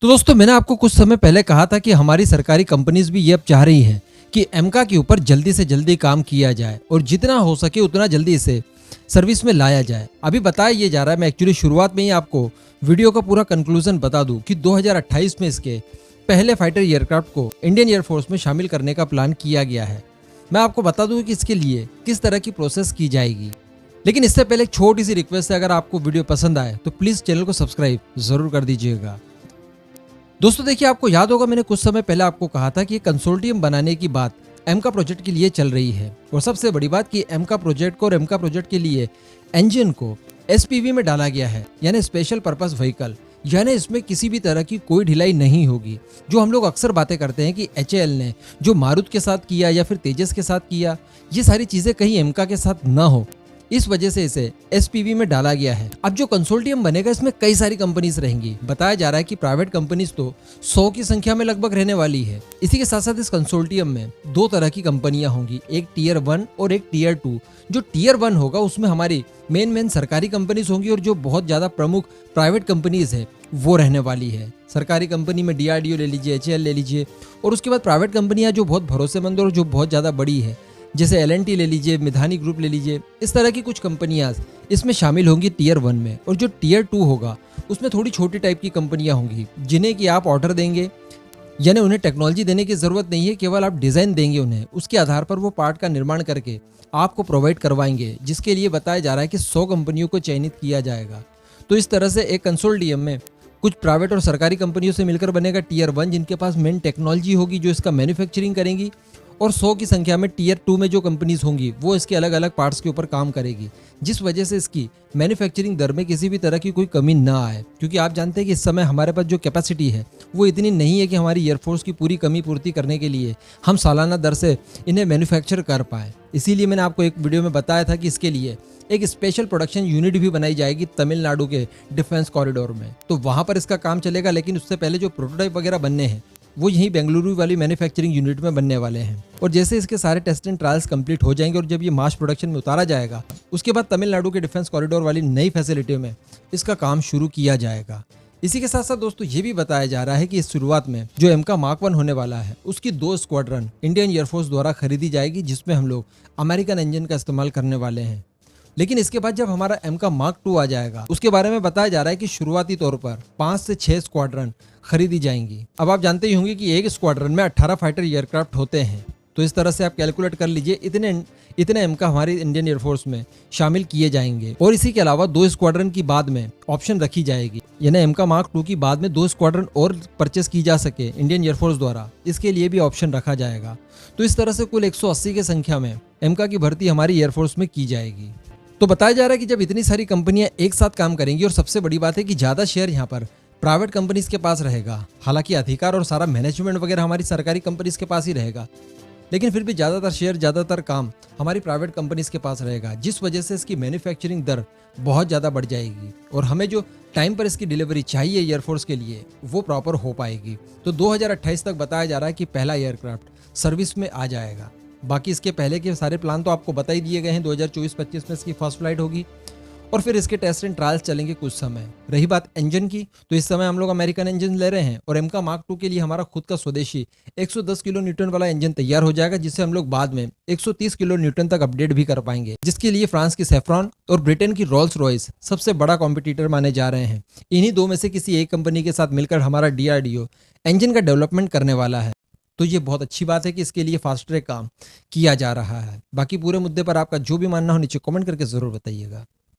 तो दोस्तों मैंने आपको कुछ समय पहले कहा था कि हमारी सरकारी कंपनीज भी ये अब चाह रही हैं कि एमका के ऊपर जल्दी से जल्दी काम किया जाए और जितना हो सके उतना जल्दी इसे सर्विस में लाया जाए। अभी बताया ये जा रहा है, मैं एक्चुअली शुरुआत में ही आपको वीडियो का पूरा कंक्लूजन बता दूं कि 2028 में इसके पहले फाइटर एयरक्राफ्ट को इंडियन एयरफोर्स में शामिल करने का प्लान किया गया है। मैं आपको बता दूं कि इसके लिए किस तरह की प्रोसेस की जाएगी, लेकिन इससे पहले एक छोटी सी रिक्वेस्ट है, अगर आपको वीडियो पसंद आए तो प्लीज चैनल को सब्सक्राइब जरूर कर दीजिएगा। दोस्तों देखिए, आपको याद होगा मैंने कुछ समय पहले आपको कहा था कि कंसोर्टियम बनाने की बात एमका प्रोजेक्ट के लिए चल रही है, और सबसे बड़ी बात कि एमका प्रोजेक्ट को और एमका प्रोजेक्ट के लिए इंजन को एसपीवी में डाला गया है, यानी स्पेशल पर्पस व्हीकल, यानी इसमें किसी भी तरह की कोई ढिलाई नहीं होगी। जो हम लोग अक्सर बातें करते हैं कि एचएएल ने जो मारुत के साथ किया या फिर तेजस के साथ किया, ये सारी चीजें कहीं एमका के साथ ना हो, इस वजह से इसे एसपीवी में डाला गया है। अब जो कंसोर्टियम बनेगा इसमें कई सारी कंपनीज रहेंगी। बताया जा रहा है कि प्राइवेट कंपनीज तो 100 की संख्या में लगभग रहने वाली है। इसी के साथ साथ इस कंसोर्टियम में दो तरह की कंपनियां होंगी, एक टीयर 1 और एक टीयर 2। जो टीयर 1 होगा उसमें हमारी मेन सरकारी कंपनीज होंगी, और जो बहुत ज्यादा प्रमुख प्राइवेट कंपनीज है वो रहने वाली है। सरकारी कंपनी में डीआरडीओ ले लीजिए, एचएएल ले लीजिए, और उसके बाद प्राइवेट कंपनियां जो बहुत भरोसेमंद और जो बहुत ज्यादा बड़ी है, जैसे एलएनटी ले लीजिए, मिधानी ग्रुप ले लीजिए, इस तरह की कुछ कंपनियां इसमें शामिल होंगी टीयर 1 में। और जो टीयर 2 होगा उसमें थोड़ी छोटी टाइप की कंपनियां होंगी, जिन्हें कि आप ऑर्डर देंगे, यानी उन्हें टेक्नोलॉजी देने की जरूरत नहीं है, केवल आप डिजाइन देंगे उन्हें, उसके आधार पर वो पार्ट का निर्माण करके आपको प्रोवाइड करवाएंगे, जिसके लिए बताया जा रहा है कि 100 कंपनियों को चयनित किया जाएगा। तो इस तरह से एक कंसोर्टियम में कुछ प्राइवेट और सरकारी कंपनियों से मिलकर बनेगा टीयर 1, जिनके पास मेन टेक्नोलॉजी होगी जो इसका मैन्युफैक्चरिंग करेंगी, और 100 की संख्या में टीयर 2 में जो कंपनीज होंगी वो इसके अलग अलग पार्ट्स के ऊपर काम करेगी, जिस वजह से इसकी मैन्युफैक्चरिंग दर में किसी भी तरह की कोई कमी ना आए। क्योंकि आप जानते हैं कि इस समय हमारे पास जो कैपेसिटी है वो इतनी नहीं है कि हमारी एयरफोर्स की पूरी कमी पूर्ति करने के लिए हम सालाना दर से इन्हें मैन्युफैक्चर कर पाए। इसीलिए मैंने आपको एक वीडियो में बताया था कि इसके लिए एक स्पेशल प्रोडक्शन यूनिट भी बनाई जाएगी तमिलनाडु के डिफेंस कॉरिडोर में, तो वहां पर इसका काम चलेगा। लेकिन उससे पहले जो प्रोटोटाइप वगैरह बनने हैं वो यहीं बेंगलुरु वाली मैन्युफैक्चरिंग यूनिट में बनने वाले हैं। और जैसे इसके सारे टेस्ट एंड ट्रायल्स कंप्लीट हो जाएंगे और जब ये मास प्रोडक्शन में उतारा जाएगा, उसके बाद तमिलनाडु के डिफेंस कॉरिडोर वाली नई फैसिलिटी में इसका काम शुरू किया जाएगा। इसी के साथ साथ दोस्तों ये भी बताया जा रहा है कि इस शुरुआत में जो एमका मार्क 1 होने वाला है उसकी 2 स्क्वाड्रन इंडियन एयरफोर्स द्वारा खरीदी जाएगी, जिसमें हम लोग अमेरिकन इंजन का इस्तेमाल करने वाले हैं। लेकिन इसके बाद जब हमारा एमका मार्क 2 आ जाएगा, उसके बारे में बताया जा रहा है कि शुरुआती तौर पर 5 से 6 स्क्वाड्रन खरीदी जाएंगी। अब आप जानते ही होंगे कि एक स्क्वाड्रन में 18 फाइटर एयरक्राफ्ट होते हैं, तो इस तरह से आप कैलकुलेट कर लीजिए इतने एमका हमारी इंडियन एयरफोर्स में शामिल किए जाएंगे। और इसी के अलावा 2 स्क्वाड्रन की बाद में ऑप्शन रखी जाएगी, यानी एमका मार्क 2 की बाद में 2 स्क्वाड्रन और परचेस की जा सके इंडियन एयरफोर्स द्वारा, इसके लिए भी ऑप्शन रखा जाएगा। तो इस तरह से कुल 180 की संख्या में एमका की भर्ती हमारी एयरफोर्स में की जाएगी। तो बताया जा रहा है कि जब इतनी सारी कंपनियां एक साथ काम करेंगी, और सबसे बड़ी बात है कि ज्यादा शेयर यहाँ पर प्राइवेट कंपनीज के पास रहेगा। हालांकि अधिकार और सारा मैनेजमेंट वगैरह हमारी सरकारी कंपनीज के पास ही रहेगा, लेकिन फिर भी ज्यादातर शेयर, ज्यादातर काम हमारी प्राइवेट कंपनीज के पास रहेगा, जिस वजह से इसकी मैन्युफैक्चरिंग दर बहुत ज्यादा बढ़ जाएगी, और हमें जो टाइम पर इसकी डिलीवरी चाहिए एयरफोर्स के लिए वो प्रॉपर हो पाएगी। तो 2028 तक बताया जा रहा है कि पहला एयरक्राफ्ट सर्विस में आ जाएगा। बाकी इसके पहले के सारे प्लान तो आपको बता ही दिए गए हैं। 2024-25 में इसकी फर्स्ट फ्लाइट होगी, और फिर इसके टेस्ट एंड ट्रायल्स चलेंगे कुछ समय। रही बात इंजन की, तो इस समय हम लोग अमेरिकन इंजन ले रहे हैं, और एमका मार्क 2 के लिए हमारा खुद का स्वदेशी 110 किलो न्यूटन वाला इंजन तैयार हो जाएगा, जिससे हम लोग बाद में 130 किलो न्यूटन तक अपडेट भी कर पाएंगे, जिसके लिए फ्रांस की सेफ्रॉन और ब्रिटेन की रोल्स रॉयस सबसे बड़ा कॉम्पिटिटर माने जा रहे हैं। इन्हीं दो में से किसी एक कंपनी के साथ मिलकर हमारा डीआरडीओ इंजन का डेवलपमेंट करने वाला है। तो ये बहुत अच्छी बात है कि इसके लिए फास्ट ट्रैक काम किया जा रहा है। बाकी पूरे मुद्दे पर आपका जो भी मानना हो नीचे कमेंट करके जरूर बताइएगा।